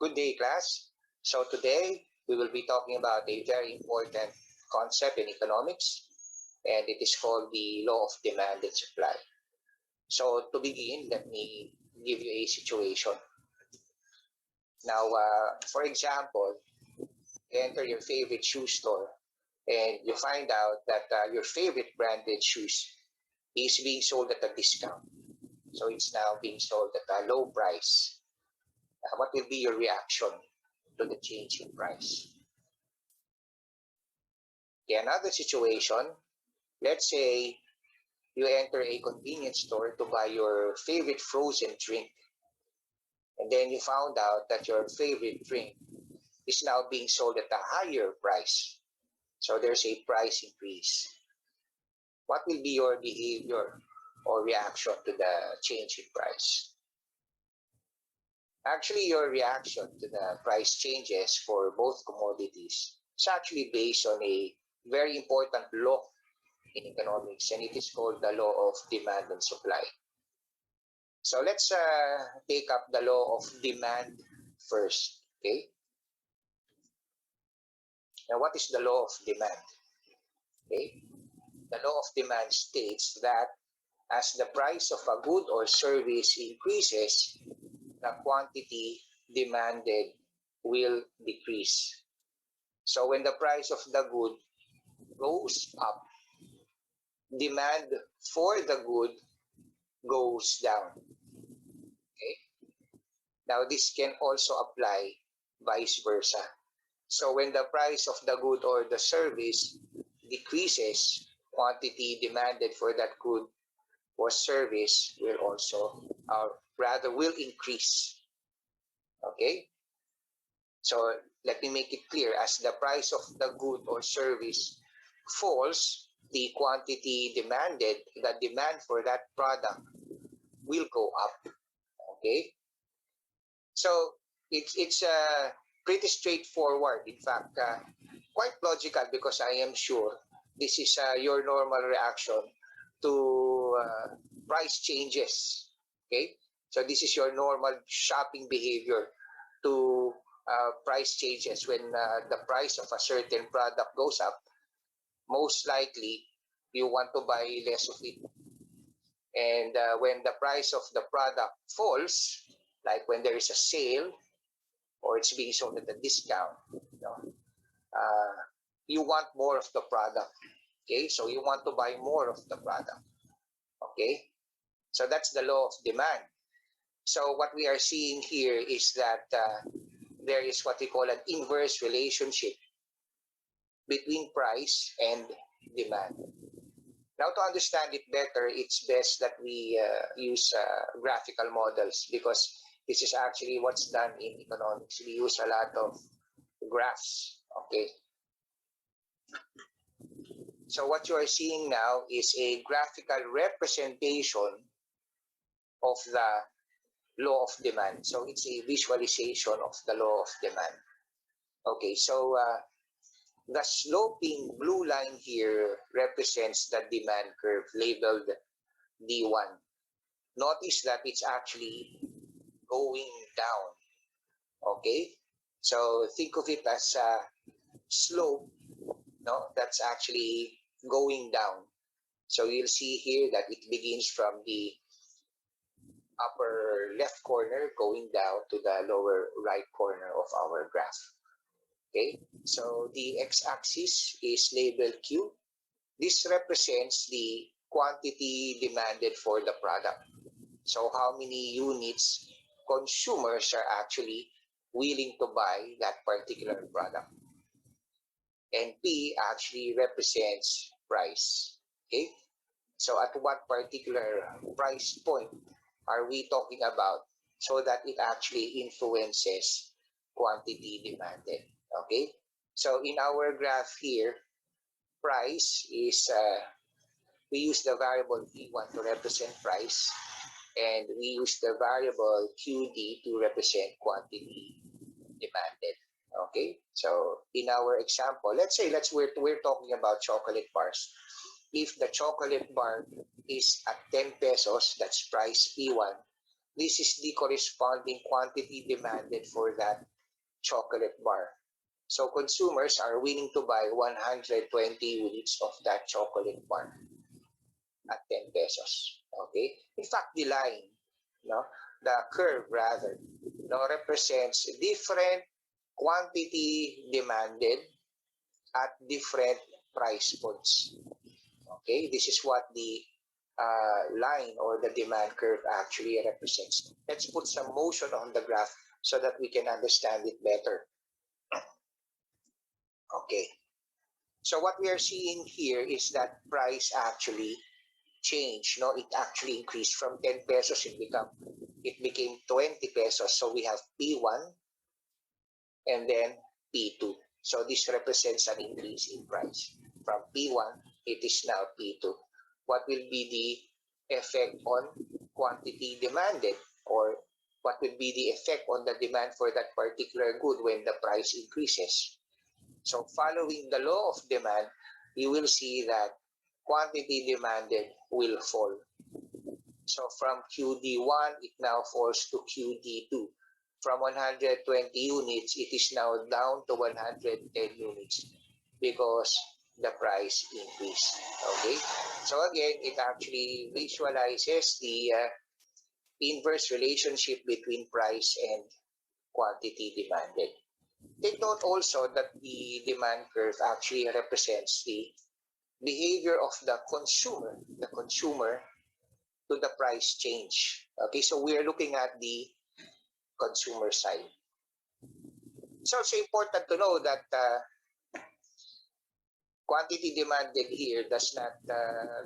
Good day, class. So today we will be talking about a very important concept in economics, and it is called the law of demand and supply. So to begin, let me give you a situation. Now, for example, you enter your favorite shoe store and you find out that your favorite branded shoes is being sold at a discount. So it's now being sold at a low price. What will be your reaction to the change in price? Okay, another situation, let's say you enter a convenience store to buy your favorite frozen drink, and then you found out that your favorite drink is now being sold at a higher price. So there's a price increase. What will be your behavior or reaction to the change in price? Actually, your reaction to the price changes for both commodities is actually based on a very important law in economics, and it is called the law of demand and supply. So let's take up the law of demand first. Okay. Now, what is the law of demand? Okay. The law of demand states that as the price of a good or service increases, the quantity demanded will decrease. So when the price of the good goes up, demand for the good goes down. Okay. Now this can also apply vice versa. So when the price of the good or the service decreases, quantity demanded for that good or service will also, will increase. Okay. So let me make it clear. As the price of the good or service falls, the quantity demanded, the demand for that product will go up. Okay. So it's pretty straightforward. In fact, quite logical, because I am sure this is your normal reaction to price changes. Okay. So this is your normal shopping behavior to price changes. When the price of a certain product goes up, most likely you want to buy less of it. And when the price of the product falls, like when there is a sale or it's being sold at a discount, you want more of the product. Okay, so you want to buy more of the product. Okay, so that's the law of demand. So what we are seeing here is that there is what we call an inverse relationship between price and demand. Now, to understand it better, it's best that we use graphical models, because this is actually what's done in economics. We use a lot of graphs. Okay. So what you are seeing now is a graphical representation of the law of demand. So it's a visualization of the law of demand. Okay, so the sloping blue line here represents the demand curve labeled D1. Notice that it's actually going down. Okay, so think of it as a slope, that's actually going down. So you'll see here that it begins from the upper left corner going down to the lower right corner of our graph. Okay, so the x-axis is labeled Q. This represents the quantity demanded for the product. So how many units consumers are actually willing to buy that particular product. And P actually represents price. Okay, so at what particular price point are we talking about, so that it actually influences quantity demanded. Okay, so in our graph here, price is, we use the variable P1 to represent price, and we use the variable QD to represent quantity demanded. Okay, so in our example, let's say we're talking about chocolate bars. If the chocolate bar is at 10 pesos, that's price P1, this is the corresponding quantity demanded for that chocolate bar. So consumers are willing to buy 120 units of that chocolate bar at 10 pesos. Okay? In fact, the line, no, the curve rather, no, represents different quantity demanded at different price points. Okay? This is what the line or the demand curve actually represents. Let's put some motion on the graph so that we can understand it better. Okay. So what we are seeing here is that price actually changed. No, it actually increased from 10 pesos. It became 20 pesos. So we have P1 and then P2. So this represents an increase in price. From P1, it is now P2. What will be the effect on quantity demanded, or what will be the effect on the demand for that particular good when the price increases? So following the law of demand, you will see that quantity demanded will fall. So from QD1, it now falls to QD2. From 120 units, it is now down to 110 units because the price increased. Okay? So again, it actually visualizes the inverse relationship between price and quantity demanded. Take note also that the demand curve actually represents the behavior of the consumer to the price change. Okay, so we are looking at the consumer side. It's also important to know that quantity demanded here does not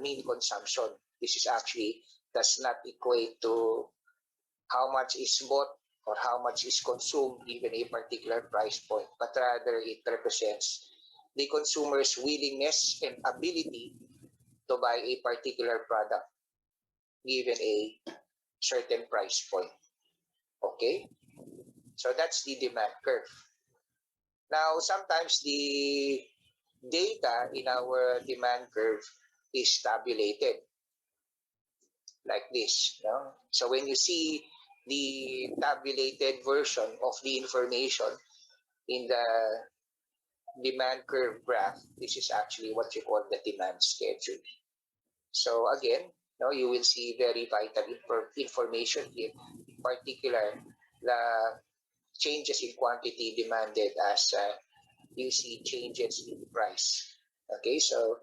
mean consumption. This is actually does not equate to how much is bought or how much is consumed given a particular price point, but rather it represents the consumer's willingness and ability to buy a particular product given a certain price point. Okay? So that's the demand curve. Now, sometimes the data in our demand curve is tabulated like this. No? So when you see the tabulated version of the information in the demand curve graph, this is actually what you call the demand schedule. So again, no, you will see very vital information here, in particular the changes in quantity demanded as you see changes in price. Okay, so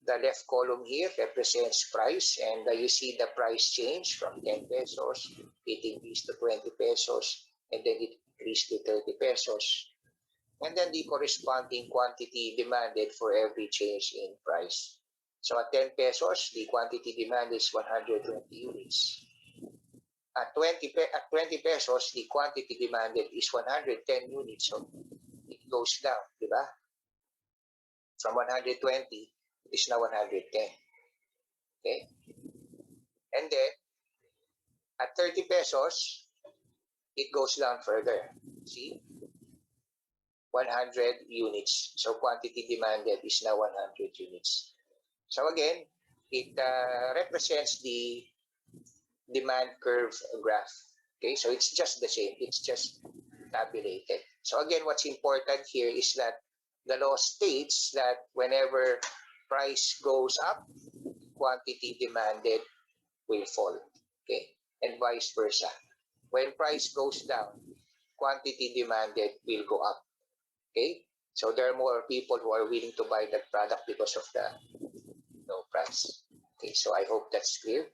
the left column here represents price, and you see the price change from 10 pesos, it increased to 20 pesos, and then it increased to 30 pesos. And then the corresponding quantity demanded for every change in price. So at 10 pesos, the quantity demand is 120 units. At 20 pesos, the quantity demanded is 110 units. So it goes down, di ba? From 120, it is now 110. Okay? And then, at 30 pesos, it goes down further. See? 100 units. So quantity demanded is now 100 units. So again, it represents the demand curve graph. Okay, so it's just the same. It's just tabulated. So again, what's important here is that the law states that whenever price goes up, quantity demanded will fall. Okay, and vice versa. When price goes down, quantity demanded will go up. Okay, so there are more people who are willing to buy that product because of the low price. Okay, so I hope that's clear.